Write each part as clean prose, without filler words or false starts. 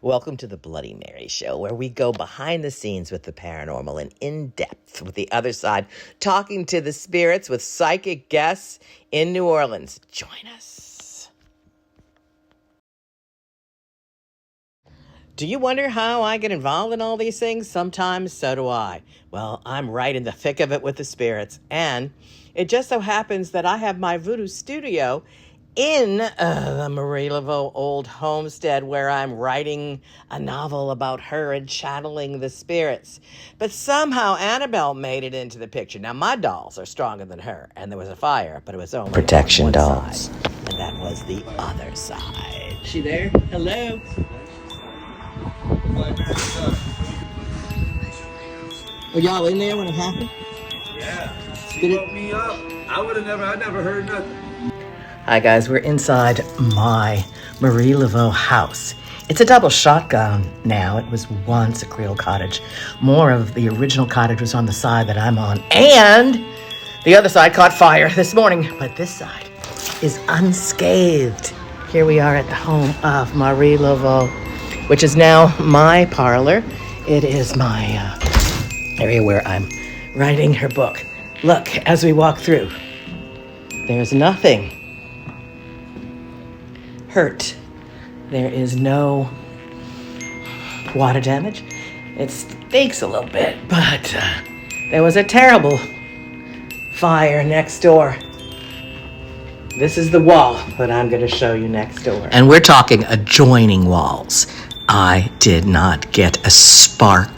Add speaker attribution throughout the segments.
Speaker 1: Welcome to the Bloody Mary Show, where we go behind the scenes with the paranormal and in depth with the other side, talking to the spirits with psychic guests in New Orleans. Join us. Do you wonder how I get involved in all these things? Sometimes so do I. Well, I'm right in the thick of it with the spirits, and it just so happens that I have my voodoo studio in the Marie Laveau old homestead, where I'm writing a novel about her and channeling the spirits. But somehow Annabelle made it into the picture. Now, my dolls are stronger than her, and there was a fire, but it was only protection dolls, side, and that was the other side. She there? Hello? Were y'all in there when it happened?
Speaker 2: Yeah. She woke me up. I never heard nothing.
Speaker 1: Hi guys, we're inside my Marie Laveau house. It's a double shotgun now. It was once a Creole cottage. More of the original cottage was on the side that I'm on, and the other side caught fire this morning, but this side is unscathed. Here we are at the home of Marie Laveau, which is now my parlor. It is my area where I'm writing her book. Look, as we walk through, there's nothing hurt. There is no water damage. It stinks a little bit, but there was a terrible fire next door. This is the wall that I'm going to show you next door. And we're talking adjoining walls. I did not get a spark.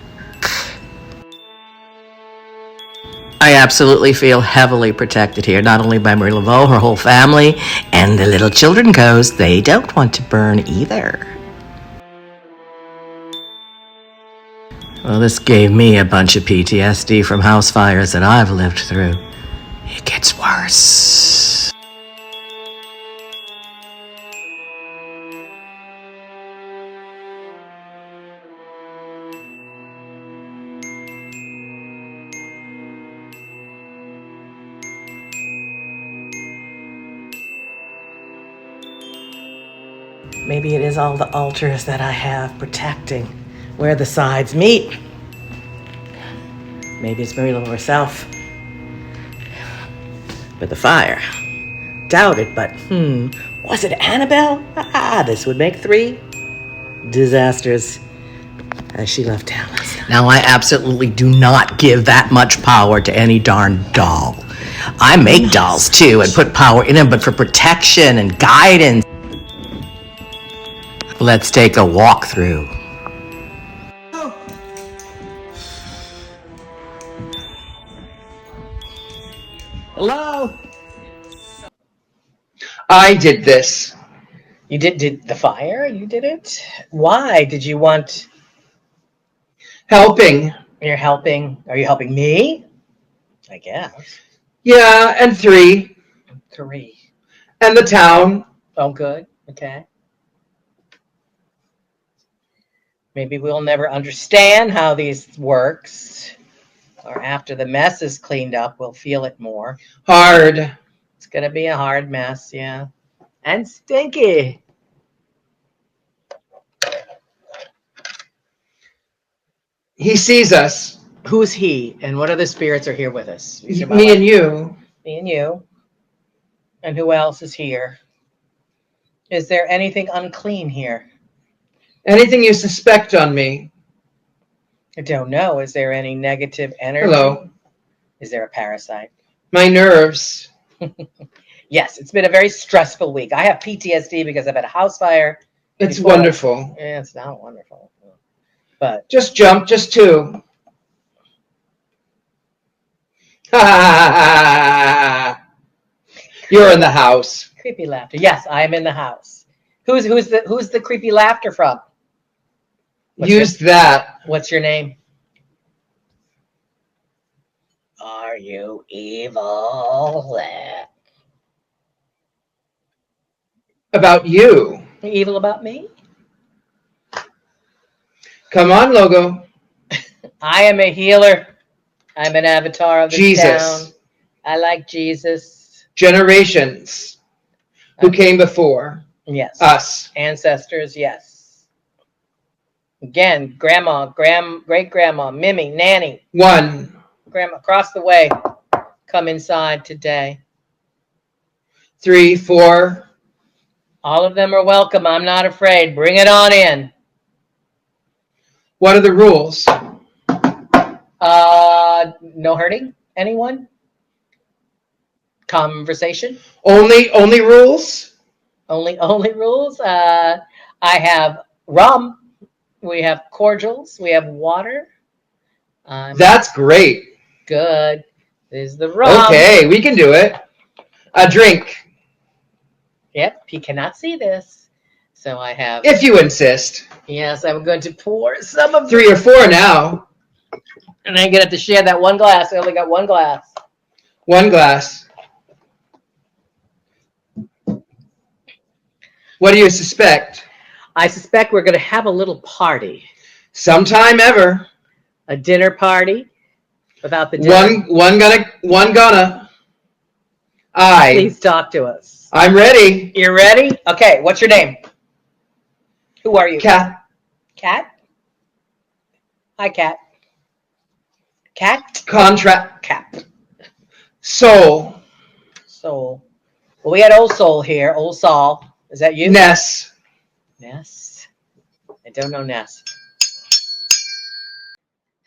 Speaker 1: I absolutely feel heavily protected here, not only by Marie Laveau, her whole family, and the little children goes, they don't want to burn either. Well, this gave me a bunch of PTSD from house fires that I've lived through. It gets worse. Maybe it is all the altars that I have protecting where the sides meet. Maybe it's Marie Laveau herself. But the fire, doubt it, but was it Annabelle? This would make 3 disasters as she left town last night. Now, I absolutely do not give that much power to any darn doll. I make dolls too and put power in them, but for protection and guidance. Let's take a walk through. Hello?
Speaker 3: I did this.
Speaker 1: You did the fire? You did it? Why did you want...
Speaker 3: Helping.
Speaker 1: You're helping. Are you helping me? I guess.
Speaker 3: Yeah, and 3.
Speaker 1: 3.
Speaker 3: And the town.
Speaker 1: Oh, good. Okay. Maybe we'll never understand how these works. Or after the mess is cleaned up, we'll feel it more.
Speaker 3: Hard.
Speaker 1: It's going to be a hard mess, yeah. And stinky.
Speaker 3: He sees us.
Speaker 1: Who's he? And what other spirits are here with us?
Speaker 3: Me and you.
Speaker 1: Me and you. And who else is here? Is there anything unclean here?
Speaker 3: Anything you suspect on me?
Speaker 1: I don't know. Is there any negative energy?
Speaker 3: Hello.
Speaker 1: Is there a parasite?
Speaker 3: My nerves.
Speaker 1: Yes, it's been a very stressful week. I have PTSD because I've had a house fire.
Speaker 3: It's wonderful.
Speaker 1: Yeah, it's not wonderful. But
Speaker 3: just jump, just 2. You're in the house.
Speaker 1: Creepy laughter. Yes, I am in the house. Who's the creepy laughter from?
Speaker 3: Use that.
Speaker 1: What's your name? Are you evil?
Speaker 3: About you.
Speaker 1: Evil about me?
Speaker 3: Come on, Logo.
Speaker 1: I am a healer. I'm an avatar of this
Speaker 3: Jesus.
Speaker 1: town. I like Jesus.
Speaker 3: Generations who came before.
Speaker 1: Yes.
Speaker 3: Us.
Speaker 1: Ancestors, yes. Again, grandma, great-grandma, Mimi, nanny.
Speaker 3: 1.
Speaker 1: Grandma, across the way. Come inside today.
Speaker 3: 3, 4.
Speaker 1: All of them are welcome. I'm not afraid. Bring it on in.
Speaker 3: What are the rules?
Speaker 1: No hurting anyone. Conversation.
Speaker 3: Only rules?
Speaker 1: Only rules. I have rum. We have cordials. We have water.
Speaker 3: That's great.
Speaker 1: Good. There's the rum.
Speaker 3: Okay, we can do it. A drink.
Speaker 1: Yep, he cannot see this. So I have...
Speaker 3: If you insist.
Speaker 1: Yes, I'm going to pour some of...
Speaker 3: 3 or 4 now.
Speaker 1: And I get to share that one glass. I only got one glass.
Speaker 3: 1 glass. What do you suspect?
Speaker 1: I suspect we're going to have a little party.
Speaker 3: Sometime ever.
Speaker 1: A dinner party. Without the dinner.
Speaker 3: One gonna.
Speaker 1: Please talk to us.
Speaker 3: I'm ready.
Speaker 1: You're ready? Okay, what's your name? Who are you?
Speaker 3: Cat.
Speaker 1: Cat? Hi, Cat. Cat?
Speaker 3: Contract.
Speaker 1: Cat.
Speaker 3: Soul.
Speaker 1: Soul. Well, we had Old Soul here. Old Saul. Is that you?
Speaker 3: Ness.
Speaker 1: Ness? I don't know Ness.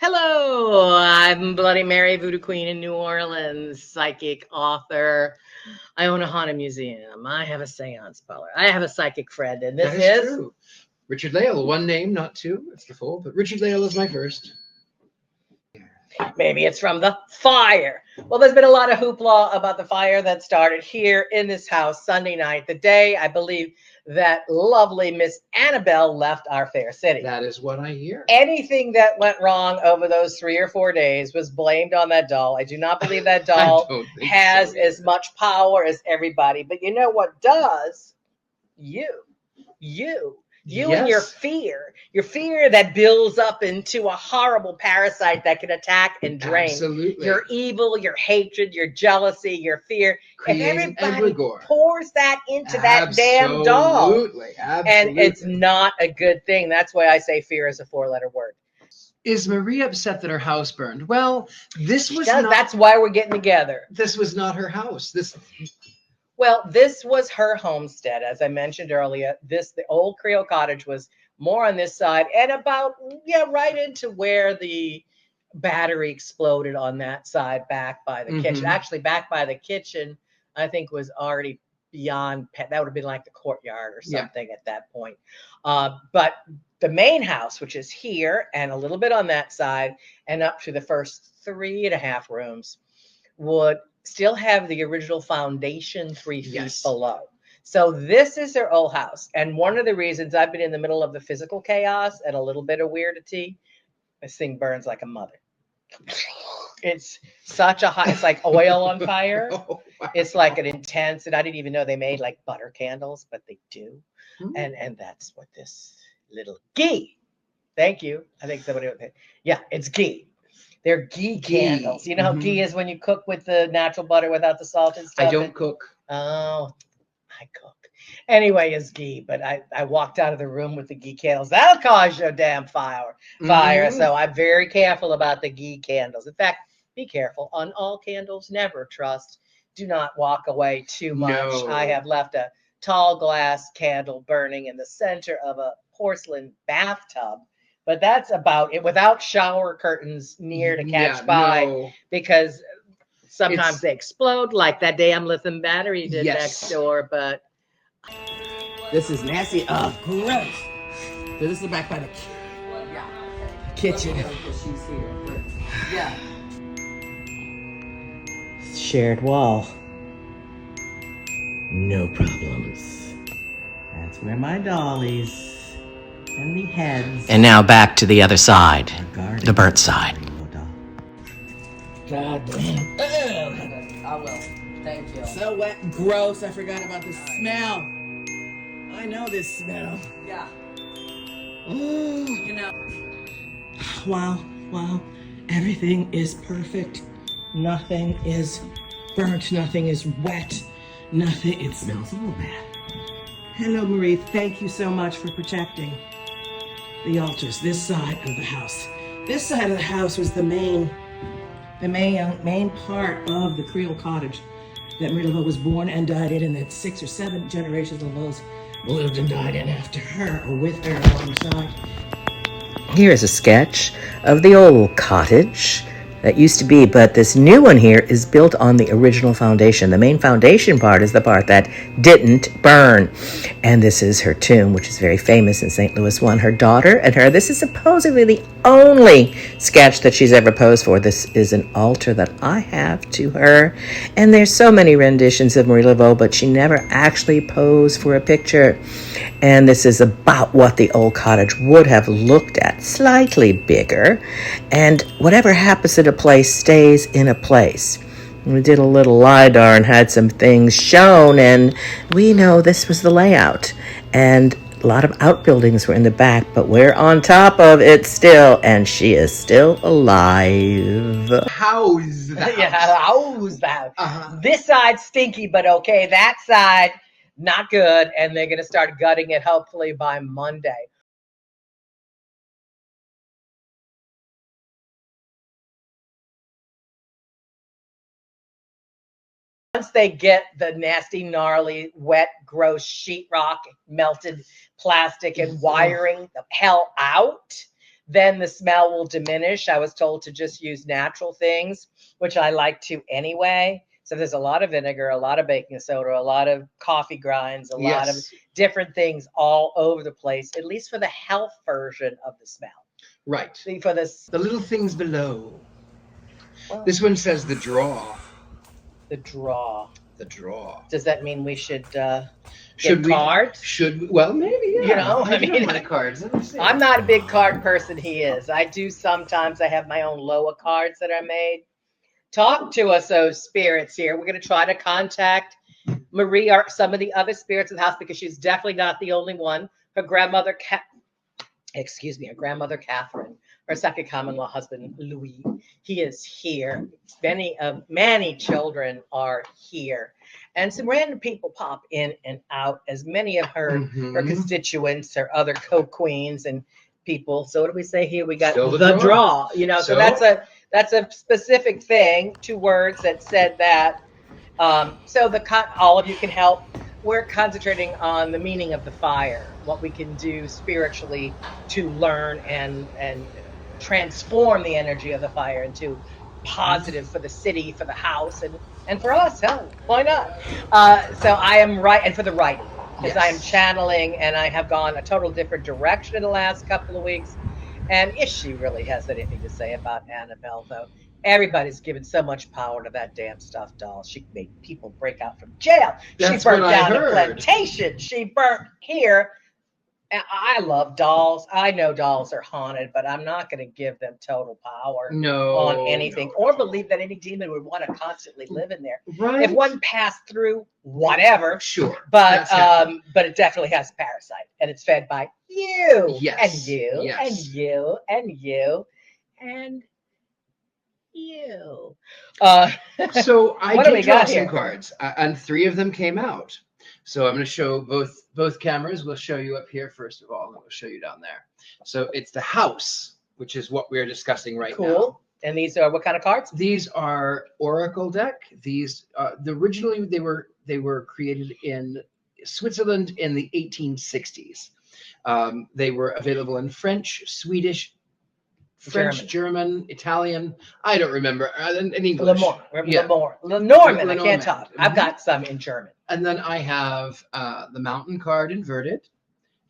Speaker 1: Hello, I'm Bloody Mary, Voodoo Queen in New Orleans, psychic, author. I own a haunted museum. I have a seance parlor. I have a psychic friend, and this is
Speaker 3: true. Richard Lale, 1 name, not 2. It's the full, but Richard Lale is my first.
Speaker 1: Maybe it's from the fire. Well, there's been a lot of hoopla about the fire that started here in this house Sunday night, the day I believe that lovely Miss Annabelle left our fair city.
Speaker 3: That is what I hear.
Speaker 1: Anything that went wrong over those 3 or 4 days was blamed on that doll. I do not believe that doll has as much power as everybody. But you know what does? You and your fear that builds up into a horrible parasite that can attack and drain.
Speaker 3: Absolutely.
Speaker 1: Your evil, your hatred, your jealousy, your fear. And everybody pours that into that damn doll.
Speaker 3: Absolutely.
Speaker 1: And it's not a good thing. That's why I say fear is a 4-letter word.
Speaker 3: Is Marie upset that her house burned? Well, this was not...
Speaker 1: That's why we're getting together.
Speaker 3: This was not her house.
Speaker 1: Well, this was her homestead, as I mentioned earlier. The old Creole cottage was more on this side and about, right into where the battery exploded on that side back by the kitchen. Actually, back by the kitchen, I think was already beyond, that would have been like the courtyard or something at that point. But the main house, which is here and a little bit on that side and up to the first 3.5 rooms, would still have the original foundation 3 feet below. So this is their old house. And one of the reasons I've been in the middle of the physical chaos and a little bit of weirdity, this thing burns like a mother. It's such a hot, it's like oil on fire.
Speaker 3: Oh, wow.
Speaker 1: It's like an intense, and I didn't even know they made like butter candles, but they do. And that's what this little ghee. Thank you. I think somebody would say, yeah, it's ghee. They're ghee candles. You know how ghee is when you cook with the natural butter without the salt and stuff?
Speaker 3: I don't cook.
Speaker 1: Oh, I cook. Anyway, it's ghee, but I walked out of the room with the ghee candles. That'll cause you a damn fire. So I'm very careful about the ghee candles. In fact, be careful. On all candles, never trust. Do not walk away too much.
Speaker 3: No.
Speaker 1: I have left a tall glass candle burning in the center of a porcelain bathtub. But that's about it, without shower curtains near to catch fire, because sometimes they explode, like that damn lithium battery did next door. But
Speaker 4: this is nasty. Oh, gross. So this is back by the kitchen. She's here. Yeah.
Speaker 1: shared wall. No problems. That's where my dollies and the heads. And now back to the other side, the burnt side.
Speaker 4: God damn. I will. Thank you. So wet and gross. I forgot about the smell. I know this smell. Yeah.
Speaker 1: Ooh.
Speaker 4: You know.
Speaker 1: Wow. Everything is perfect. Nothing is burnt. Nothing is wet. Nothing. It smells a little bad. Hello, Marie. Thank you so much for protecting.
Speaker 4: the altars, this side of the house. This side of the house was the main part of the Creole cottage that Marie Laveau was born and died in, and that 6 or 7 generations of Laveau's lived and died in after her or with her alongside.
Speaker 1: Here is a sketch of the old cottage that used to be, but this new one here is built on the original foundation. The main foundation part is the part that didn't burn. And this is her tomb, which is very famous in St. Louis. Her daughter and her. This is supposedly the only sketch that she's ever posed for. This is an altar that I have to her. And there's so many renditions of Marie Laveau, but she never actually posed for a picture. And this is about what the old cottage would have looked at, slightly bigger. And whatever happens in a place stays in a place. We did a little LiDAR and had some things shown, and we know this was the layout. And a lot of outbuildings were in the back, but we're on top of it still, and she is still alive.
Speaker 3: How's that?
Speaker 1: Yeah, how's that? This side stinky, but okay. That side, not good, and they're going to start gutting it hopefully by Monday. Once they get the nasty, gnarly, wet, gross sheetrock, melted plastic, and wiring the hell out, then the smell will diminish. I was told to just use natural things, which I like to anyway. So there's a lot of vinegar, a lot of baking soda, a lot of coffee grinds, a lot of different things all over the place, at least for the health version of the smell.
Speaker 3: Right.
Speaker 1: See, for this,
Speaker 3: the little things below.
Speaker 1: Well,
Speaker 3: This one says the draw.
Speaker 1: The draw.
Speaker 3: The draw.
Speaker 1: Does that mean we should
Speaker 3: Should
Speaker 1: get
Speaker 3: we?
Speaker 1: cards?
Speaker 3: Should we? Well, maybe. Yeah.
Speaker 1: You know, I mean,
Speaker 3: my cards. Let me see.
Speaker 1: I'm not a big card person. He is. I do sometimes. I have my own Loa cards that are made. Talk to us, those spirits here. We're going to try to contact Marie or some of the other spirits of the house, because she's definitely not the only one. Her grandmother, her grandmother Catherine, her second common-law husband Louis, he is here. Many children are here, and some random people pop in and out, as many of her constituents, her other co-queens and people. So what do we say here? We got the draw. You know, so that's a specific thing. 2 words that said that. So all of you can help. We're concentrating on the meaning of the fire, what we can do spiritually to learn and transform the energy of the fire into positive for the city, for the house, and for us. Hell, why not? So I am right, and for the writing, because I am channeling, and I have gone a total different direction in the last couple of weeks. And if she really has anything to say about Annabelle, though, everybody's given so much power to that damn stuffed doll. She made people break out from jail.
Speaker 3: That's
Speaker 1: she burnt
Speaker 3: what
Speaker 1: down
Speaker 3: I
Speaker 1: the
Speaker 3: heard.
Speaker 1: plantation. She burnt here. And I love dolls. I know dolls are haunted, but I'm not going to give them total power on anything, or believe that any demon would want to constantly live in there.
Speaker 3: Right.
Speaker 1: If one passed through, whatever.
Speaker 3: Sure.
Speaker 1: But it definitely has a parasite, and it's fed by you, and you, and you, and you, and you.
Speaker 3: So I
Speaker 1: what
Speaker 3: did
Speaker 1: do we
Speaker 3: draw
Speaker 1: got
Speaker 3: some
Speaker 1: here?
Speaker 3: cards, and 3 of them came out. So I'm going to show both cameras. We'll show you up here first of all, and we'll show you down there. So it's the house, which is what we're discussing right now.
Speaker 1: Cool. And these are what kind of cards?
Speaker 3: These are Oracle deck. These originally they were created in Switzerland in the 1860s. They were available in French, Swedish, German, Italian. I don't remember. In English.
Speaker 1: Lenormand. I can't talk. I've got some in German.
Speaker 3: And then I have the mountain card inverted.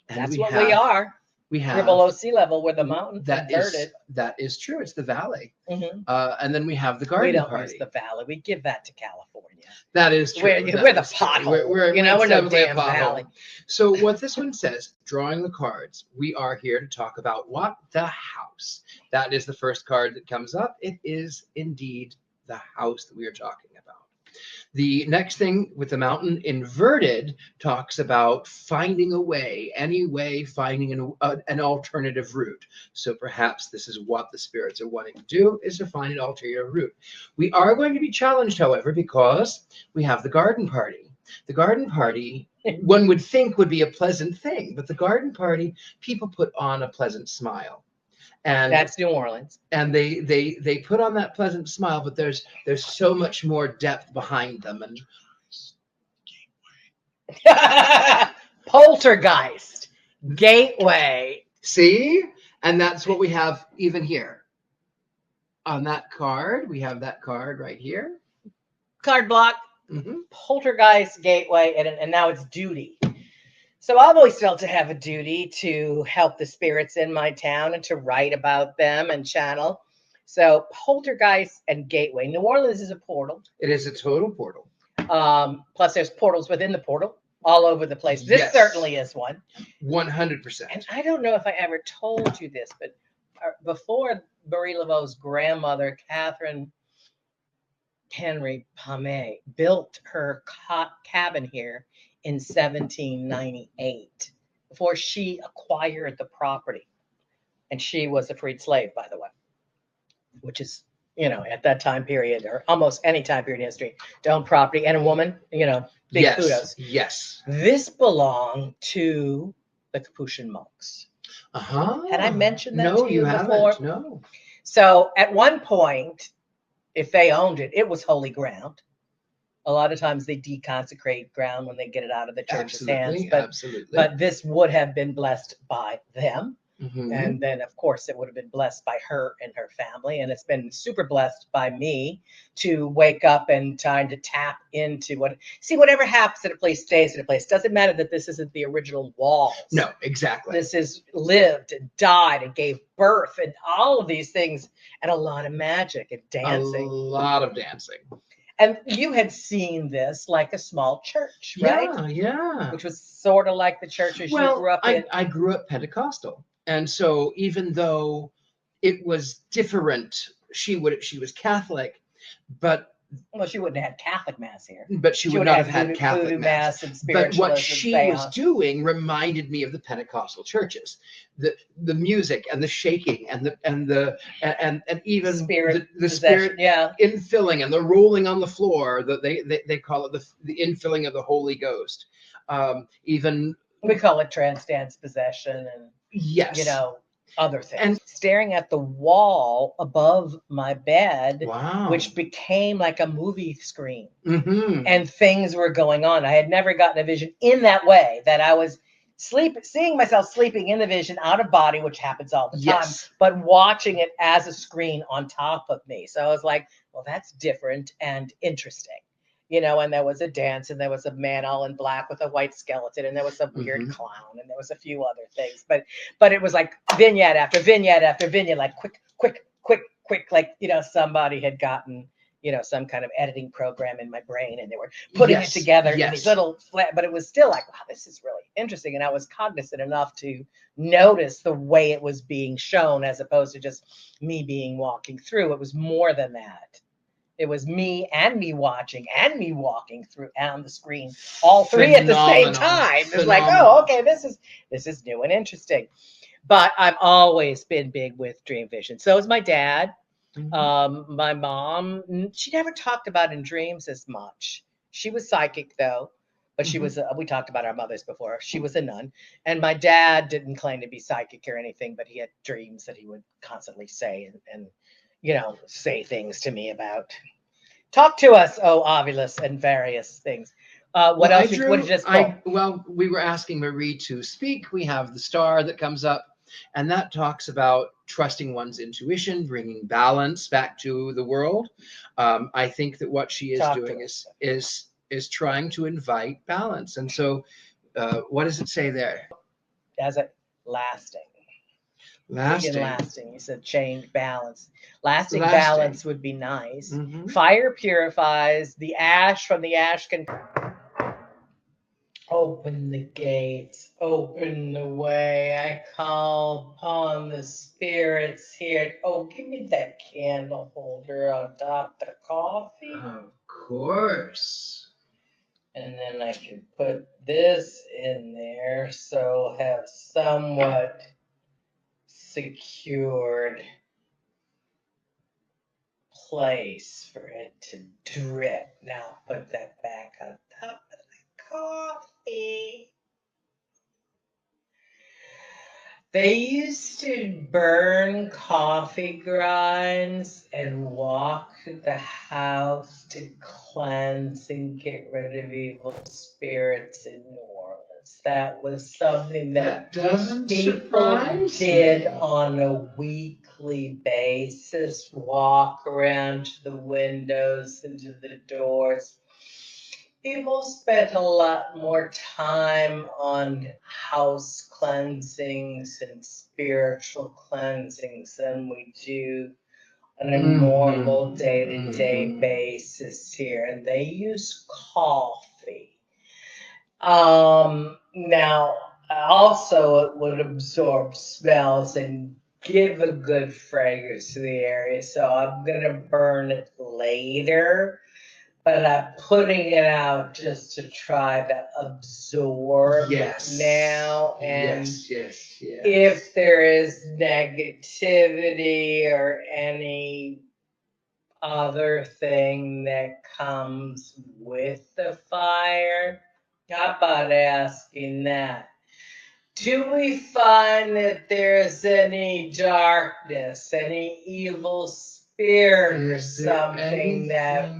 Speaker 1: That's what we are.
Speaker 3: We have.
Speaker 1: We're below sea level. We're the mountain inverted.
Speaker 3: That is true. It's the valley.
Speaker 1: Mm-hmm.
Speaker 3: And then we have the garden party.
Speaker 1: We don't use the valley. We give that to California.
Speaker 3: That is true.
Speaker 1: We're the pothole. We're no damn valley.
Speaker 3: So what this one says, drawing the cards, we are here to talk about what? The house. That is the first card that comes up. It is indeed the house that we are talking about. The next thing with the mountain inverted talks about finding a way, any way, finding an alternative route. So perhaps this is what the spirits are wanting to do, is to find an alternative route. We are going to be challenged, however, because we have the garden party. The garden party one would think would be a pleasant thing, but the garden party, people put on a pleasant smile. And
Speaker 1: That's New Orleans.
Speaker 3: And they put on that pleasant smile, but there's so much more depth behind them. And
Speaker 1: Poltergeist, gateway.
Speaker 3: see, and that's what we have even here on that card. We have that card right here.
Speaker 1: Card block,
Speaker 3: Mm-hmm.
Speaker 1: poltergeist, gateway, and now it's duty. So I've always felt to have a duty to help the spirits in my town and to write about them and channel. So poltergeist and gateway. New Orleans is a portal.
Speaker 3: It is a total portal.
Speaker 1: Plus there's portals within the portal all over the place. This
Speaker 3: Yes.
Speaker 1: certainly is one.
Speaker 3: 100%.
Speaker 1: And I don't know if I ever told you this, but before Marie Laveau's grandmother, Catherine Henry Pommet, built her cabin here in 1798, before she acquired the property. And she was a freed slave, by the way, which is, at that time period, or almost any time period in history, to own property and a woman, big
Speaker 3: Yes.
Speaker 1: kudos.
Speaker 3: Yes.
Speaker 1: This belonged to the Capuchin monks.
Speaker 3: Uh-huh.
Speaker 1: Had I mentioned that
Speaker 3: No,
Speaker 1: to you
Speaker 3: haven't.
Speaker 1: before?
Speaker 3: No.
Speaker 1: So at one point, if they owned it, it was holy ground. A lot of times they deconsecrate ground when they get it out of the church's hands.
Speaker 3: Absolutely.
Speaker 1: But this would have been blessed by them.
Speaker 3: Mm-hmm.
Speaker 1: And then, of course, it would have been blessed by her and her family. And it's been super blessed by me to wake up and trying to tap into whatever happens at a place stays at a place. Doesn't matter that this isn't the original walls.
Speaker 3: No, exactly.
Speaker 1: This is lived and died and gave birth and all of these things, and a lot of magic and dancing.
Speaker 3: A lot of dancing.
Speaker 1: And you had seen this like a small church, right?
Speaker 3: Yeah.
Speaker 1: Which was sort of like the churches you grew up in.
Speaker 3: I grew up Pentecostal. And so even though it was different, she was Catholic, but
Speaker 1: she wouldn't have had Catholic mass here.
Speaker 3: But she would not have had Catholic
Speaker 1: Voodoo
Speaker 3: mass.
Speaker 1: And
Speaker 3: but what she was doing reminded me of the Pentecostal churches, the music and the shaking and even
Speaker 1: spirit,
Speaker 3: the spirit infilling and the rolling on the floor. They call it the infilling of the Holy Ghost. Even
Speaker 1: we call it trance dance possession and
Speaker 3: yes,
Speaker 1: other things. And staring at the wall above my bed, which became like a movie screen.
Speaker 3: Mm-hmm.
Speaker 1: And things were going on. I had never gotten a vision in that way, that I was seeing myself sleeping in the vision out of body, which happens all the time, but watching it as a screen on top of me. So I was like, well, that's different and interesting. And there was a dance, and there was a man all in black with a white skeleton, and there was a weird clown, and there was a few other things. But it was like vignette after vignette after vignette, like quick, like, somebody had gotten, some kind of editing program in my brain, and they were putting it together in these little but it was still like, wow, this is really interesting. And I was cognizant enough to notice the way it was being shown, as opposed to just me walking through. It was more than that. It was me watching and me walking through on the screen, all three at the same time. It's like, oh, okay, this is new and interesting. But I've always been big with dream vision. So is my dad. Mm-hmm. My mom, she never talked about in dreams as much. She was psychic though, but she was, we talked about our mothers before. She was a nun. And my dad didn't claim to be psychic or anything, but he had dreams that he would constantly say and say things to me about. Talk to us, oh Ovilus, and various things. What else? What did you just call?
Speaker 3: Well, we were asking Marie to speak. We have the star that comes up, and that talks about trusting one's intuition, bringing balance back to the world. I think that what she is doing is trying to invite balance. And so, what does it say there?
Speaker 1: As it lasting. You said change, balance. Lasting balance would be nice. Mm-hmm. Fire purifies. The ash from the ash can open the gates, open the way. I call upon the spirits here. Oh, give me that candle holder on top of the coffee.
Speaker 3: Of course.
Speaker 1: And then I can put this in there, so have somewhat secured place for it to drip. Now put that back on top of the coffee. They used to burn coffee grinds and walk the house to cleanse and get rid of evil spirits in New Orleans. That was something that
Speaker 3: doesn't
Speaker 1: people
Speaker 3: surprise
Speaker 1: did
Speaker 3: me.
Speaker 1: on a weekly basis, walk around to the windows and to the doors. People spend a lot more time on house cleansings and spiritual cleansings than we do on a normal day-to-day basis here. And they use coffee. Now, also it would absorb smells and give a good fragrance to the area. So I'm going to burn it later. But I'm putting it out just to try to absorb it now. And if there is negativity or any other thing that comes with the fire, how about asking that? Do we find that there's any darkness, any evil spirit or something that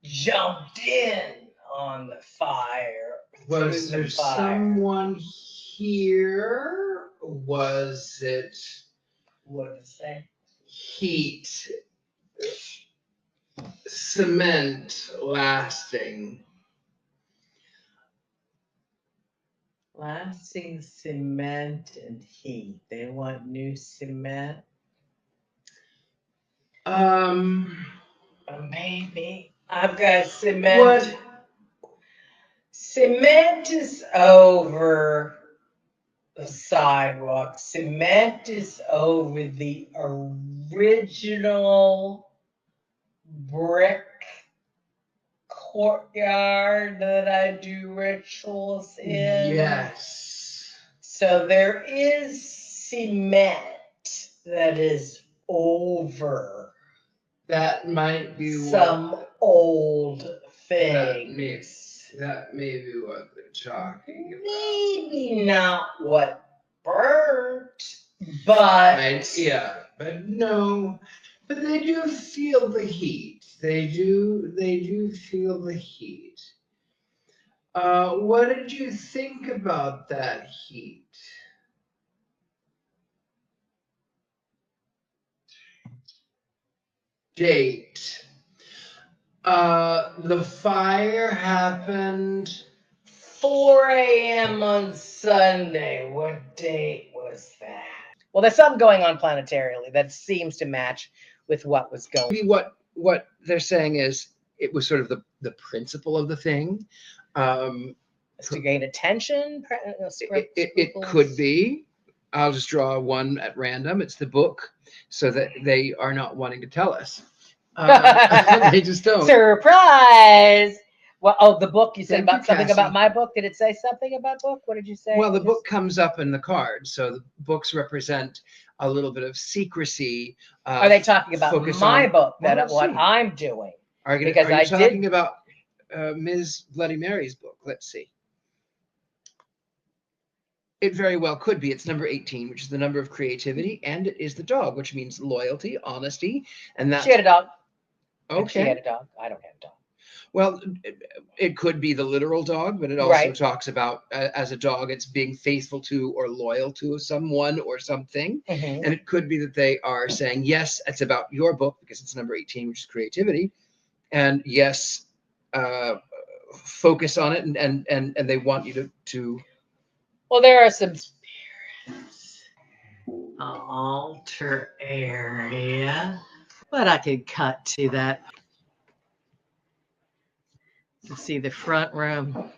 Speaker 1: jumped in on the fire?
Speaker 3: Was there someone here? Was it
Speaker 1: What did it say?
Speaker 3: heat, cement lasting?
Speaker 1: Lasting cement and heat. They want new cement. Maybe. I've got cement.
Speaker 3: What?
Speaker 1: Cement is over the sidewalk. Cement is over the original brick courtyard that I do rituals in.
Speaker 3: Yes.
Speaker 1: So there is cement that is over.
Speaker 3: That might be
Speaker 1: some old things.
Speaker 3: That may be what they're talking about.
Speaker 1: Maybe not what burnt, but
Speaker 3: but no. But they do feel the heat. They do feel the heat. What did you think about that heat? Date. The fire happened
Speaker 1: 4 a.m. on Sunday. What date was that? Well, there's something going on planetarily that seems to match with what was going on.
Speaker 3: Maybe what they're saying is it was sort of the principle of the thing.
Speaker 1: To gain attention?
Speaker 3: It could be. I'll just draw one at random. It's the book, so that they are not wanting to tell us. They just don't.
Speaker 1: Surprise! Well, the book, you said about something about my book. Did it say something about book? What did you say?
Speaker 3: Well, the book comes up in the card, so the books represent a little bit of secrecy.
Speaker 1: Are they talking about my book? That what I'm doing?
Speaker 3: Are you talking about Ms. Bloody Mary's book? Let's see. It very well could be. It's number 18, which is the number of creativity, and it is the dog, which means loyalty, honesty, and that.
Speaker 1: She had a dog.
Speaker 3: Okay.
Speaker 1: She had a dog. I don't have a dog.
Speaker 3: Well, it could be the literal dog, but it also talks about as a dog, it's being faithful to or loyal to someone or something.
Speaker 1: Mm-hmm.
Speaker 3: And it could be that they are saying, yes, it's about your book because it's number 18, which is creativity. And yes, focus on it. And they want you to.
Speaker 1: Well, there are some spirits. Altar area. But I could cut to that. You see the front room.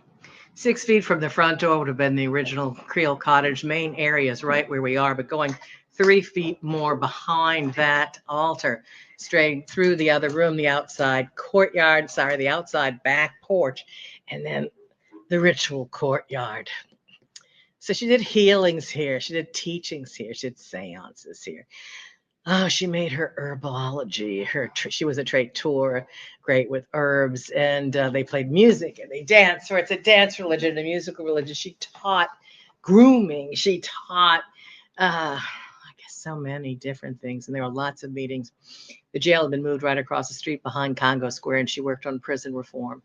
Speaker 1: 6 feet from the front door would have been the original Creole cottage. Main area is right where we are, but going 3 feet more behind that altar, straight through the other room, the outside courtyard, the outside back porch, and then the ritual courtyard. So she did healings here. She did teachings here. She did seances here. Oh, she made her herbology. She was a traiteur, great with herbs, and they played music and they danced. So it's a dance religion, a musical religion. She taught grooming. She taught, I guess, so many different things, and there were lots of meetings. The jail had been moved right across the street behind Congo Square, and she worked on prison reform.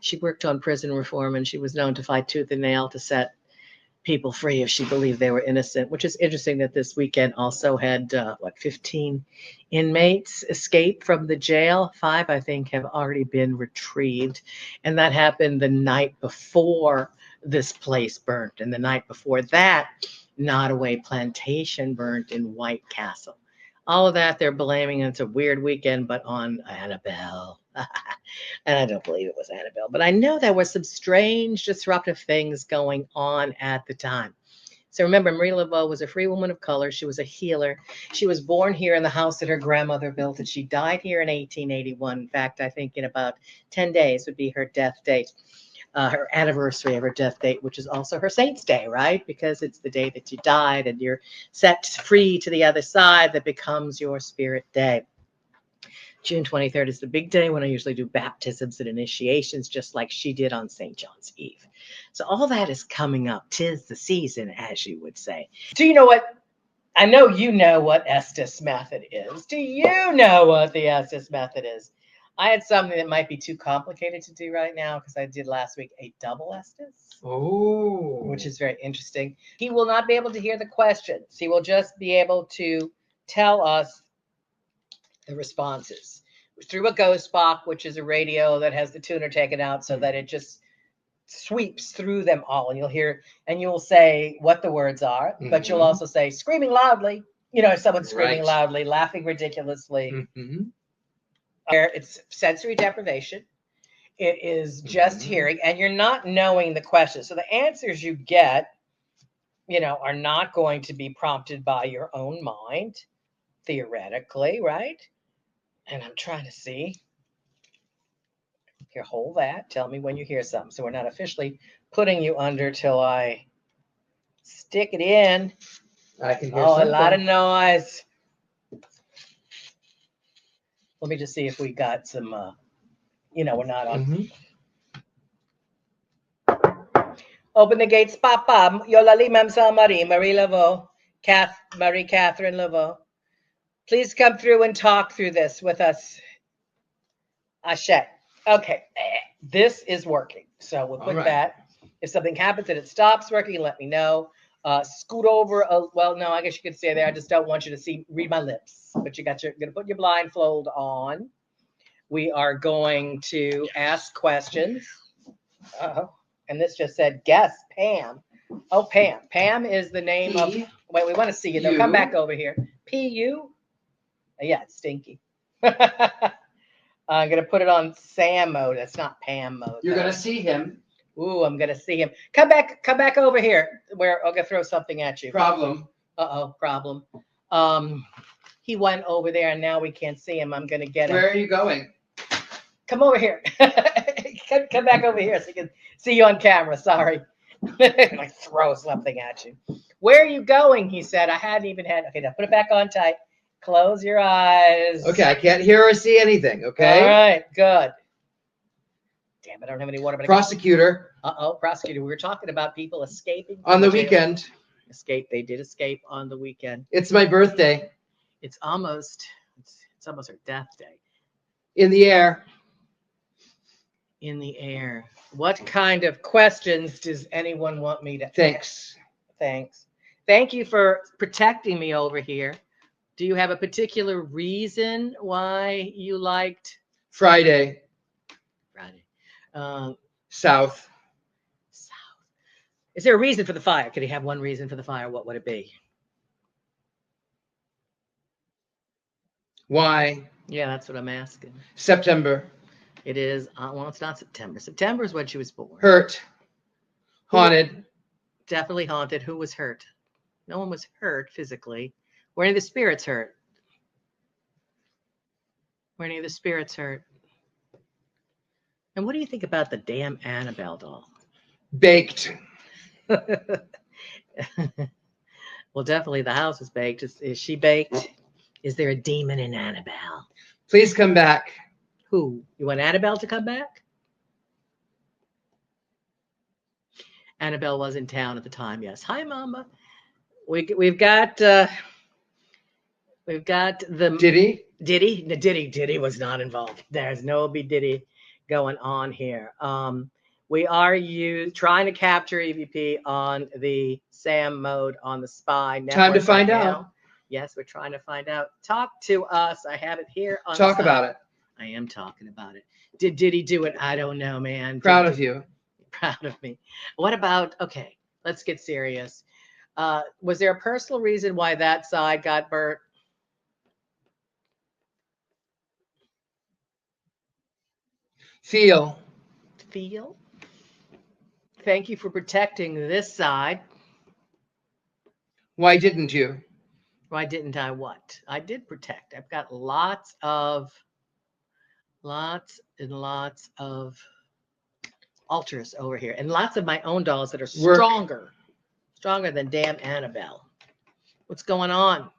Speaker 1: She worked on prison reform, and she was known to fight tooth and nail to set people free if she believed they were innocent, which is interesting that this weekend also had, 15 inmates escape from the jail. 5, I think, have already been retrieved. And that happened the night before this place burnt. And the night before that, Nottoway Plantation burnt in White Castle. All of that they're blaming, it's a weird weekend, but on Annabelle. And I don't believe it was Annabelle, but I know there were some strange disruptive things going on at the time. So remember, Marie Laveau was a free woman of color. She was a healer. She was born here in the house that her grandmother built, and she died here in 1881. In fact, I think in about 10 days would be her death date, her anniversary of her death date, which is also her saint's day, right? Because it's the day that you died and you're set free to the other side that becomes your spirit day. June 23rd is the big day when I usually do baptisms and initiations, just like she did on St. John's Eve. So all that is coming up. 'Tis the season, as you would say. Do you know what? I know you know what Estes Method is. Do you know what the Estes Method is? I had something that might be too complicated to do right now because I did last week a double Estes.
Speaker 3: Oh.
Speaker 1: Which is very interesting. He will not be able to hear the questions. He will just be able to tell us the responses through a ghost box, which is a radio that has the tuner taken out so that it just sweeps through them all, and you'll hear, and you'll say what the words are, but you'll also say screaming loudly, if someone's screaming loudly, laughing ridiculously. It's sensory deprivation. It is just hearing, and you're not knowing the question. So the answers you get, are not going to be prompted by your own mind, theoretically, right? And I'm trying to see. Here, hold that. Tell me when you hear something. So we're not officially putting you under till I stick it in.
Speaker 3: I can hear something.
Speaker 1: A lot of noise. Let me just see if we got some, we're not on. Open the gates, Papa. Yolali Mamsa Marie Laveau, Marie Catherine Laveau. Please come through and talk through this with us. Ashe. Okay, this is working. So we'll put that. If something happens and it stops working, let me know. Scoot over. Well, no, I guess you could stay there. I just don't want you to read my lips. But you're going to put your blindfold on. We are going to ask questions. And this just said, guess, Pam. Oh, Pam. Pam is the name of. Wait, we want to see you. They'll come back over here. P.U. Yeah, it's stinky. I'm going to put it on Sam mode. That's not Pam mode.
Speaker 3: You're going to see him.
Speaker 1: Ooh, I'm going to see him. Come back over here where I'm going to throw something at you.
Speaker 3: Problem.
Speaker 1: Problem. He went over there and now we can't see him. I'm going to get him.
Speaker 3: Where are you going?
Speaker 1: Come over here. Come back over here so he can see you on camera. Sorry. Like throw something at you. Where are you going? He said. I hadn't even had. Okay, now put it back on tight. Close your eyes.
Speaker 3: Okay, I can't hear or see anything. Okay.
Speaker 1: All right, good. Damn, I don't have any water. But
Speaker 3: prosecutor.
Speaker 1: Prosecutor. We were talking about people escaping
Speaker 3: on the weekend.
Speaker 1: They did escape on the weekend.
Speaker 3: It's my birthday.
Speaker 1: It's almost her death day.
Speaker 3: In the air.
Speaker 1: In the air. What kind of questions does anyone want me to ask? Thanks. Thank you for protecting me over here. Do you have a particular reason why you liked
Speaker 3: Friday? South.
Speaker 1: Is there a reason for the fire? Could he have one reason for the fire? What would it be?
Speaker 3: Why?
Speaker 1: Yeah, that's what I'm asking.
Speaker 3: September.
Speaker 1: It is. Well, it's not September. September is when she was born.
Speaker 3: Hurt. Haunted.
Speaker 1: Definitely haunted. Who was hurt? No one was hurt physically. Were any of the spirits hurt? And what do you think about the damn Annabelle doll?
Speaker 3: Baked.
Speaker 1: Well, definitely the house is baked. Is she baked? Is there a demon in Annabelle?
Speaker 3: Please come back.
Speaker 1: Who? You want Annabelle to come back? Annabelle was in town at the time, yes. Hi, Mama. We've got the
Speaker 3: Diddy?
Speaker 1: Diddy. The Diddy was not involved. There's no be Diddy going on here. We are trying to capture EVP on the SAM mode on the Spy network.
Speaker 3: Time to find out.
Speaker 1: Yes, we're trying to find out. Talk to us. I have it here on
Speaker 3: Talk about it.
Speaker 1: I am talking about it. Did Diddy do it? I don't know, man.
Speaker 3: Proud of you.
Speaker 1: Proud of me. What about, okay, let's get serious. Was there a personal reason why that side got burnt?
Speaker 3: Feel.
Speaker 1: Thank you for protecting this side.
Speaker 3: Why didn't you?
Speaker 1: Why didn't I what? I did protect. I've got lots and lots of altars over here, and lots of my own dolls that are stronger than damn Annabelle. What's going on?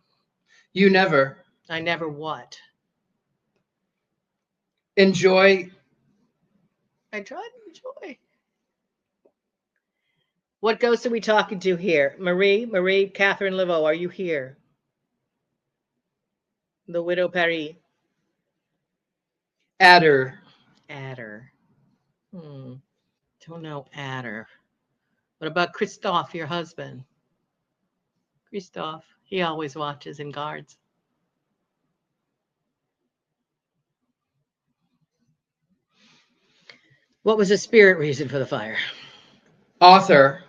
Speaker 3: You never.
Speaker 1: I never what?
Speaker 3: Enjoy.
Speaker 1: I try to enjoy. What ghost are we talking to here? Marie Catherine Laveau, are you here? The Widow Paris.
Speaker 3: Adder.
Speaker 1: Don't know Adder. What about Christophe, your husband? Christophe, he always watches and guards. What was the spirit reason for the fire?
Speaker 3: Author.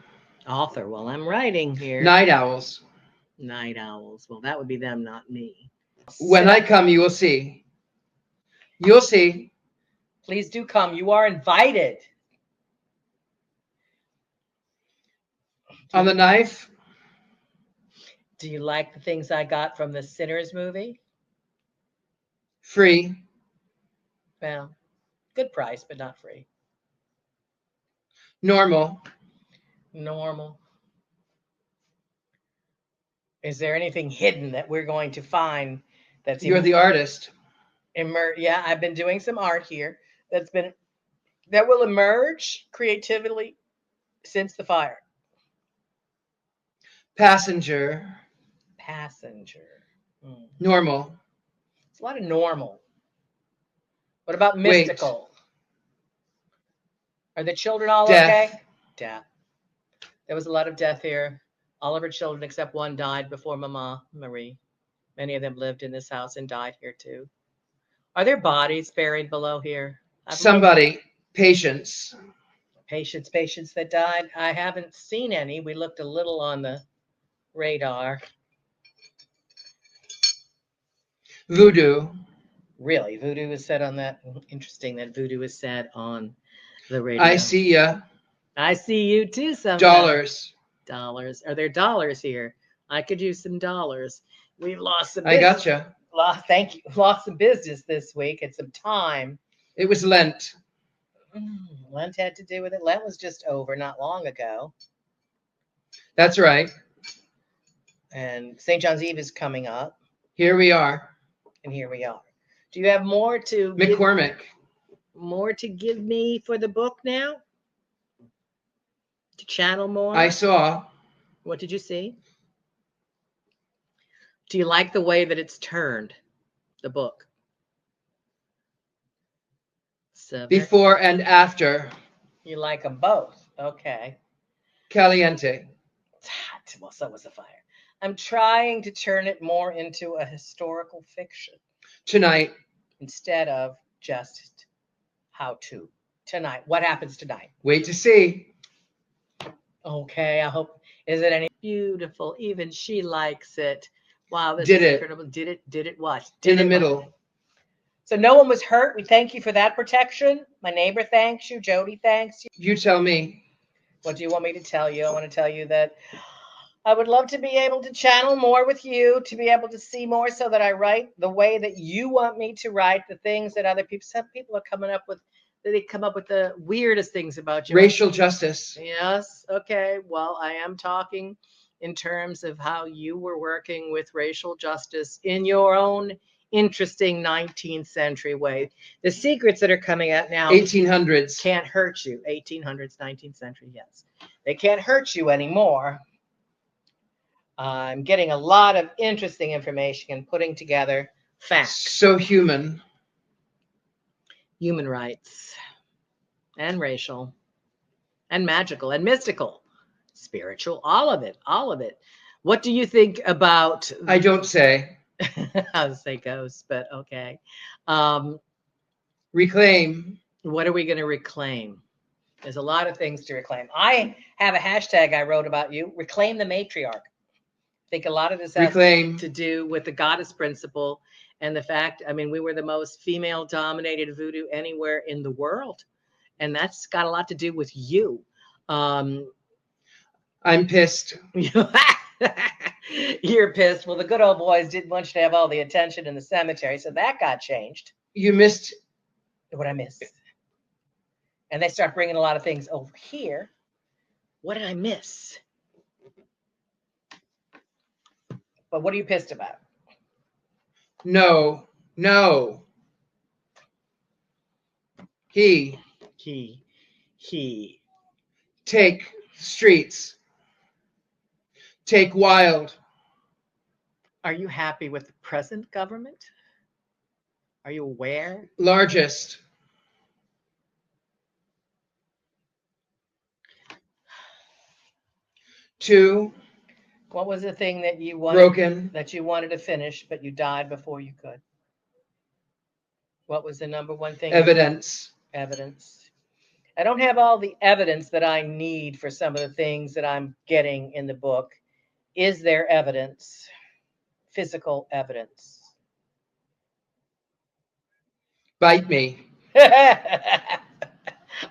Speaker 1: Well, I'm writing here.
Speaker 3: Night owls.
Speaker 1: Well, that would be them, not me.
Speaker 3: When I come, you will see. You'll see.
Speaker 1: Please do come. You are invited.
Speaker 3: On the knife.
Speaker 1: Do you like the things I got from the Sinners movie?
Speaker 3: Free.
Speaker 1: Well, good price, but not free.
Speaker 3: Normal.
Speaker 1: Is there anything hidden that we're going to find that's
Speaker 3: You're the artist.
Speaker 1: Yeah, I've been doing some art here that will emerge creatively since the fire.
Speaker 3: Passenger. Normal.
Speaker 1: It's a lot of normal. What about mystical? Are the children all okay? Death. There was a lot of death here. All of her children except one died before Mama Marie. Many of them lived in this house and died here too. Are there bodies buried below here?
Speaker 3: Patients
Speaker 1: that died. I haven't seen any. We looked a little on the radar.
Speaker 3: Voodoo.
Speaker 1: Really? Voodoo is said on that? Interesting that voodoo is said on the radio.
Speaker 3: I see ya.
Speaker 1: I see you too sometimes.
Speaker 3: Dollars.
Speaker 1: Are there dollars here? I could use some dollars. We've lost some business.
Speaker 3: I gotcha.
Speaker 1: Thank you. Lost some business this week and some time.
Speaker 3: It was Lent.
Speaker 1: Lent had to do with it. Lent was just over not long ago.
Speaker 3: That's right.
Speaker 1: And St. John's Eve is coming up.
Speaker 3: Here we are.
Speaker 1: And here we are. Do you have more to give me for the book now? To channel more?
Speaker 3: I saw.
Speaker 1: What did you see? Do you like the way that it's turned, the book?
Speaker 3: Before and after.
Speaker 1: You like them both. Okay.
Speaker 3: Caliente.
Speaker 1: It's hot. Well, so was the fire. I'm trying to turn it more into a historical fiction.
Speaker 3: Tonight.
Speaker 1: Instead of just how to. Tonight. What happens tonight?
Speaker 3: Wait to see.
Speaker 1: Okay. I hope. Is it any beautiful? Even she likes it. Wow. This
Speaker 3: is
Speaker 1: incredible. Did it what?
Speaker 3: In the middle.
Speaker 1: So no one was hurt. We thank you for that protection. My neighbor thanks you. Jody thanks you.
Speaker 3: You tell me.
Speaker 1: What do you want me to tell you? I want to tell you that I would love to be able to channel more with you, to be able to see more so that I write the way that you want me to write, the things that other people, some people are coming up with, they come up with the weirdest things about you.
Speaker 3: Racial justice.
Speaker 1: Yes. Okay. Well, I am talking in terms of how you were working with racial justice in your own interesting 19th century way. The secrets that are coming out now
Speaker 3: 1800s
Speaker 1: can't hurt you. 1800s, 19th century, yes. They can't hurt you anymore. I'm getting a lot of interesting information and putting together facts.
Speaker 3: So human.
Speaker 1: Human rights and racial and magical and mystical, spiritual, all of it, all of it. What do you think about...
Speaker 3: I don't say.
Speaker 1: I would say ghosts, but okay.
Speaker 3: Reclaim.
Speaker 1: What are we going to reclaim? There's a lot of things to reclaim. I have a hashtag I wrote about you, reclaim the matriarch. I think a lot of this has to do with the goddess principle and the fact, I mean, we were the most female dominated voodoo anywhere in the world. And that's got a lot to do with you.
Speaker 3: I'm pissed.
Speaker 1: You're pissed. Well, the good old boys didn't want you to have all the attention in the cemetery, so that got changed.
Speaker 3: You missed
Speaker 1: what I missed. And they start bringing a lot of things over here. What did I miss? But what are you pissed about?
Speaker 3: No. He. Take streets. Take wild.
Speaker 1: Are you happy with the present government? Are you aware?
Speaker 3: Largest. Two.
Speaker 1: What was the thing that you wanted?
Speaker 3: Broken.
Speaker 1: That you wanted to finish, but you died before you could? What was the number one thing?
Speaker 3: Evidence.
Speaker 1: Evidence. I don't have all the evidence that I need for some of the things that I'm getting in the book. Is there evidence? Physical evidence.
Speaker 3: Bite me.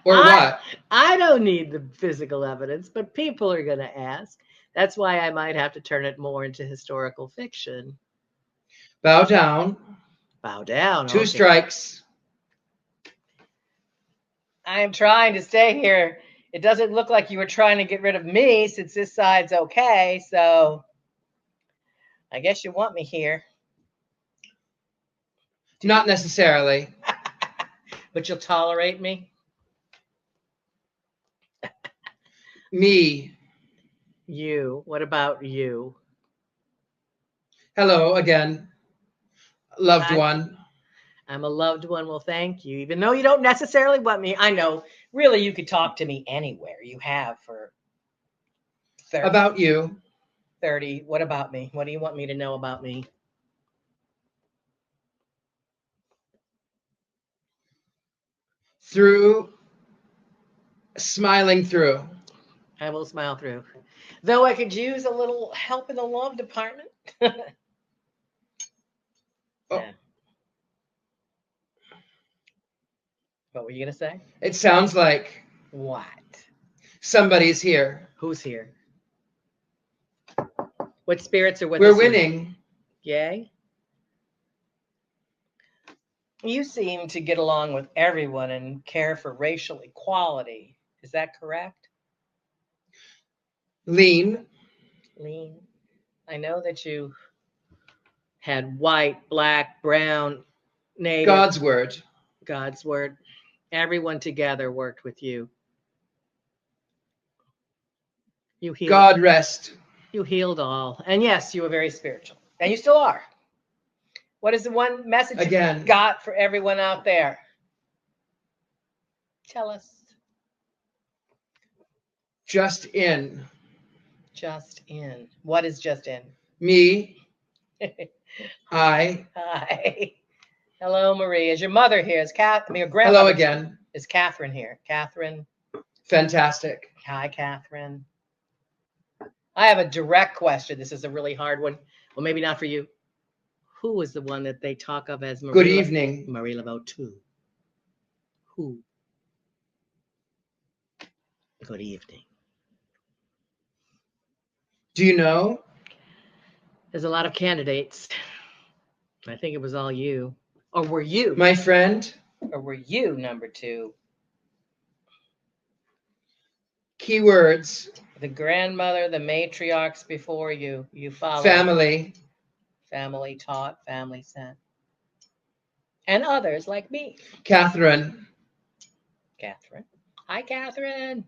Speaker 3: Or what?
Speaker 1: I don't need the physical evidence, but people are going to ask. That's why I might have to turn it more into historical fiction.
Speaker 3: Bow down.
Speaker 1: Bow down.
Speaker 3: Two strikes.
Speaker 1: I am trying to stay here. It doesn't look like you were trying to get rid of me since this side's okay, so I guess you want me here.
Speaker 3: Not necessarily.
Speaker 1: But you'll tolerate me?
Speaker 3: Me.
Speaker 1: You. What about you?
Speaker 3: Hello again. Loved one.
Speaker 1: I'm a loved one. Well, thank you. Even though you don't necessarily want me, I know. Really, you could talk to me anywhere. You have for 30.
Speaker 3: About you.
Speaker 1: 30. What about me? What do you want me to know about me?
Speaker 3: Through. Smiling through.
Speaker 1: I will smile through. Though I could use a little help in the love department.
Speaker 3: Oh.
Speaker 1: Yeah. What were you going to say?
Speaker 3: It sounds like.
Speaker 1: What?
Speaker 3: Somebody's here.
Speaker 1: Who's here? What spirits are with
Speaker 3: We're
Speaker 1: us?
Speaker 3: winning.
Speaker 1: Yay. You seem to get along with everyone and care for racial equality. Is that correct?
Speaker 3: Lean.
Speaker 1: Lean. I know that you had white, black, brown, native.
Speaker 3: God's word.
Speaker 1: God's word. Everyone together worked with you. You healed.
Speaker 3: God rest.
Speaker 1: You healed all. And yes, you were very spiritual. And you still are. What is the one message you got for everyone out there? Tell us.
Speaker 3: Just in.
Speaker 1: Just in. What is just in?
Speaker 3: Me. I.
Speaker 1: Hi. Hello, Marie. Is your mother here? Is your grandmother?
Speaker 3: Hello again.
Speaker 1: Is Catherine here? Catherine.
Speaker 3: Fantastic.
Speaker 1: Hi, Catherine. I have a direct question. This is a really hard one. Well, maybe not for you. Who was the one that they talk of as Marie?
Speaker 3: Good evening.
Speaker 1: Marie Laveau 2. Who? Good evening.
Speaker 3: Do you know?
Speaker 1: There's a lot of candidates. I think it was all you. Or were you?
Speaker 3: My friend.
Speaker 1: Or were you number 2?
Speaker 3: Keywords.
Speaker 1: The grandmother, the matriarchs before you. You follow.
Speaker 3: Family.
Speaker 1: Family taught, family sent. And others like me.
Speaker 3: Catherine.
Speaker 1: Catherine. Hi, Catherine.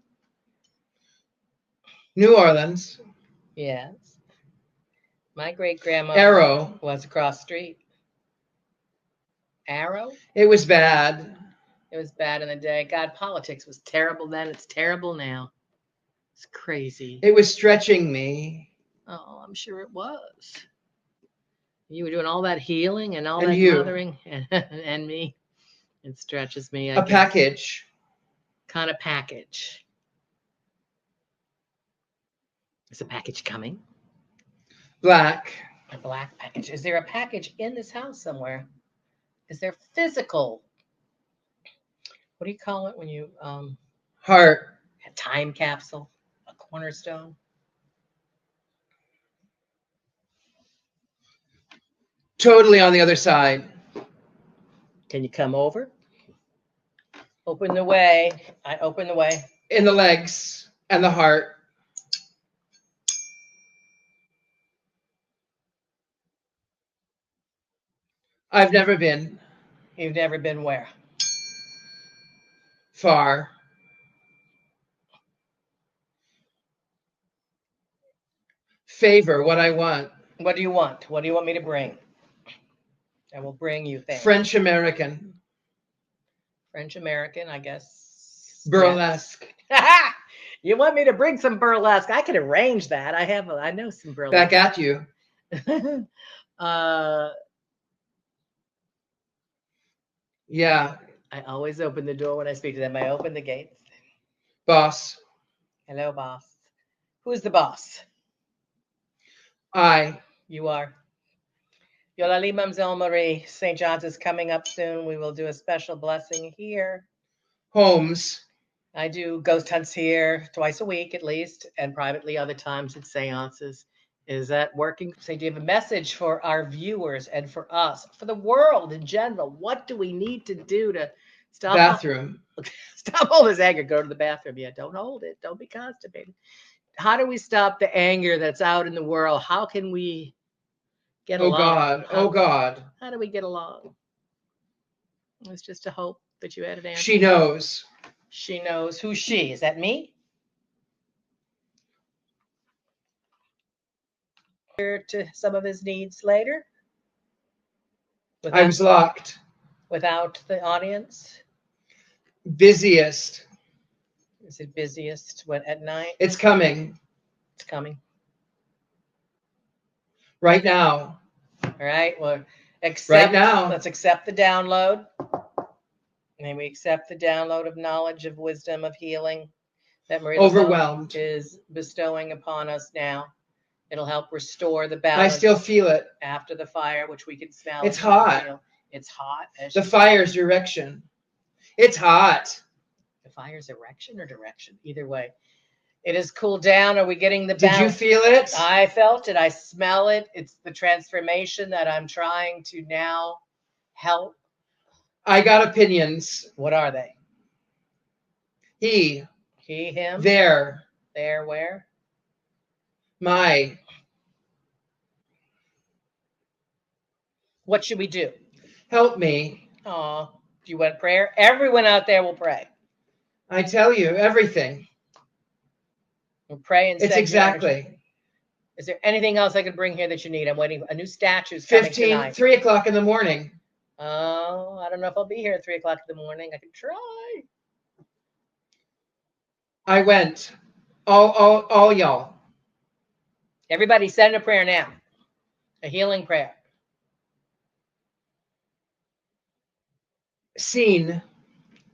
Speaker 3: New Orleans.
Speaker 1: Yes. My great-grandma
Speaker 3: Arrow.
Speaker 1: was across the street. Arrow?
Speaker 3: It was bad.
Speaker 1: It was bad in the day. God, politics was terrible then. It's terrible now. It's crazy.
Speaker 3: It was stretching me.
Speaker 1: Oh, I'm sure it was. You were doing all that healing and all
Speaker 3: And
Speaker 1: that
Speaker 3: you.
Speaker 1: mothering and me. It stretches me. I
Speaker 3: A
Speaker 1: guess.
Speaker 3: package.
Speaker 1: Kind of package. Is a package coming?
Speaker 3: Black.
Speaker 1: A black package. Is there a package in this house somewhere? Is there physical? What do you call it when you
Speaker 3: Heart.
Speaker 1: a time capsule? A cornerstone?
Speaker 3: Totally on the other side.
Speaker 1: Can you come over? Open the way. I open the way.
Speaker 3: In the legs and the heart. I've never been.
Speaker 1: You've never been where?
Speaker 3: Far. Favor, what I want.
Speaker 1: What do you want? What do you want me to bring? I will bring you things.
Speaker 3: French American.
Speaker 1: French American, I guess.
Speaker 3: Burlesque.
Speaker 1: You want me to bring some burlesque? I can arrange that. I know some burlesque.
Speaker 3: Back at you. Yeah.
Speaker 1: I always open the door when I speak to them. I open the gates.
Speaker 3: Boss.
Speaker 1: Hello, boss. Who's the boss?
Speaker 3: I.
Speaker 1: You are. Yolali Mamzelle Marie. St. John's is coming up soon. We will do a special blessing here.
Speaker 3: Holmes.
Speaker 1: I do ghost hunts here twice a week at least, and privately other times at seances. Is that working? So do you have a message for our viewers and for us, for the world in general? What do we need to do to stop?
Speaker 3: Bathroom.
Speaker 1: Stop all this anger. Go to the bathroom. Yeah, don't hold it. Don't be constipated. How do we stop the anger that's out in the world? How can we get along?
Speaker 3: God. Oh, God.
Speaker 1: How do we get along? It's just a hope that you had an answer.
Speaker 3: She knows.
Speaker 1: She knows. Who's she? Is that me? To some of his needs later?
Speaker 3: I was locked.
Speaker 1: Without the audience?
Speaker 3: Busiest.
Speaker 1: Is it busiest when at night?
Speaker 3: It's coming.
Speaker 1: It's coming.
Speaker 3: Right now.
Speaker 1: All right. Well,
Speaker 3: Right now.
Speaker 1: Let's accept the download. And we accept the download of knowledge, of wisdom, of healing that Marie
Speaker 3: Overwhelmed
Speaker 1: is bestowing upon us now. It'll help restore the balance.
Speaker 3: I still feel it.
Speaker 1: After the fire, which we can smell.
Speaker 3: It's hot.
Speaker 1: It's hot.
Speaker 3: The fire's direction. It's hot.
Speaker 1: The fire's erection or direction? Either way. It has cooled down. Are we getting the balance?
Speaker 3: Did you feel it?
Speaker 1: I felt it. I smell it. It's the transformation that I'm trying to now help.
Speaker 3: I got opinions.
Speaker 1: What are they?
Speaker 3: He,
Speaker 1: him.
Speaker 3: there.
Speaker 1: There, where?
Speaker 3: My.
Speaker 1: What should we do?
Speaker 3: Help me.
Speaker 1: Oh, do you want prayer? Everyone out there will pray.
Speaker 3: I tell you everything.
Speaker 1: We'll pray and
Speaker 3: it's exactly.
Speaker 1: Is there anything else I could bring here that you need? I'm waiting. A new statue's coming tonight.
Speaker 3: 3 o'clock in the morning.
Speaker 1: Oh, I don't know if I'll be here at 3 o'clock in the morning. I could try.
Speaker 3: I went. All y'all.
Speaker 1: Everybody send a prayer now. A healing prayer.
Speaker 3: Seen.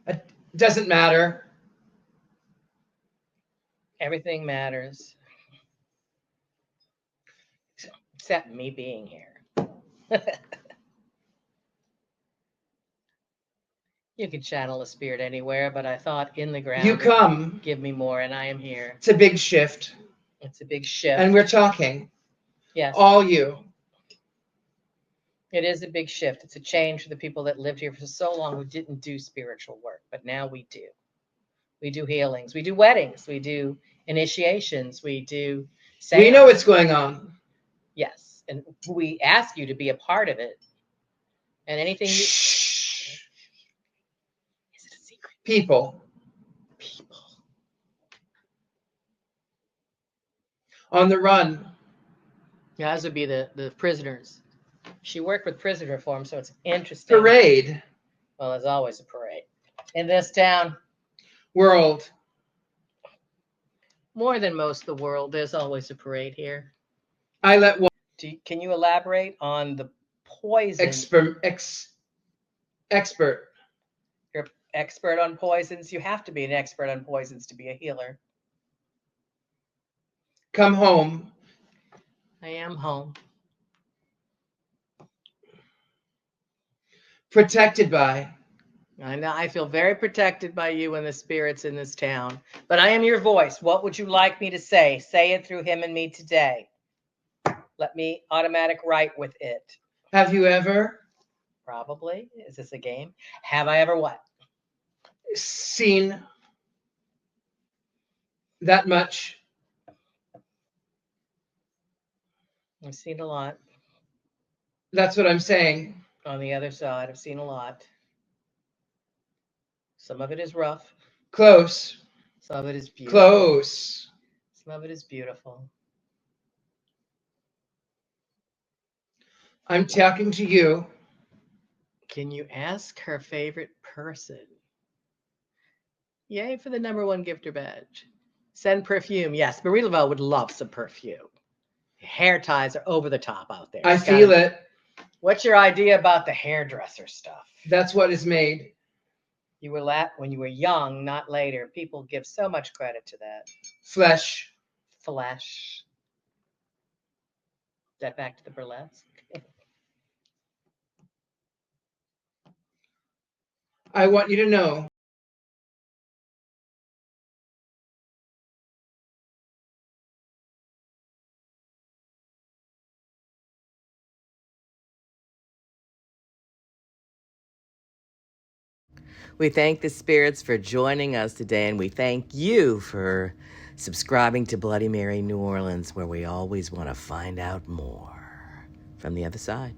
Speaker 3: It doesn't matter.
Speaker 1: Everything matters. Except me being here. You can channel a spirit anywhere, but I thought in the ground.
Speaker 3: You come.
Speaker 1: Give me more, and I am here.
Speaker 3: It's a big shift.
Speaker 1: It's a big shift.
Speaker 3: And we're talking.
Speaker 1: Yes.
Speaker 3: All you.
Speaker 1: It is a big shift. It's a change for the people that lived here for so long who didn't do spiritual work, but now we do. We do healings. We do weddings. We do initiations. We do
Speaker 3: We know what's going on.
Speaker 1: Yes, and we ask you to be a part of it. And anything you...
Speaker 3: Shh.
Speaker 1: Is it a secret?
Speaker 3: People. On the run.
Speaker 1: Yeah, those would be the prisoners. She worked with prison reform, so it's interesting.
Speaker 3: Parade.
Speaker 1: Well, there's always a parade. In this town.
Speaker 3: World.
Speaker 1: More than most of the world, there's always a parade here.
Speaker 3: I let one.
Speaker 1: Can you elaborate on the poison?
Speaker 3: Expert.
Speaker 1: You're an expert on poisons. You have to be an expert on poisons to be a healer.
Speaker 3: Come home.
Speaker 1: I am home.
Speaker 3: Protected by.
Speaker 1: I know. I feel very protected by you and the spirits in this town. But I am your voice. What would you like me to say? Say it through him and me today. Let me automatic write with it.
Speaker 3: Have you ever?
Speaker 1: Probably. Is this a game? Have I ever what?
Speaker 3: Seen that much?
Speaker 1: I've seen a lot.
Speaker 3: That's what I'm saying.
Speaker 1: On the other side, I've seen a lot. Some of it is rough.
Speaker 3: Close.
Speaker 1: Some of it is beautiful.
Speaker 3: Close.
Speaker 1: Some of it is beautiful.
Speaker 3: I'm talking to you.
Speaker 1: Can you ask her favorite person? Yay for the #1 gifter badge. Send perfume. Yes, Marie Laveau would love some perfume. Hair ties are over the top out there.
Speaker 3: I feel it.
Speaker 1: What's your idea about the hairdresser stuff?
Speaker 3: That's what is made.
Speaker 1: You were when you were young, not later. People give so much credit to that.
Speaker 3: Flesh.
Speaker 1: Flesh. Is that back to the burlesque?
Speaker 3: I want you to know.
Speaker 4: We thank the spirits for joining us today, and we thank you for subscribing to Bloody Mary New Orleans, where we always want to find out more. From the other side.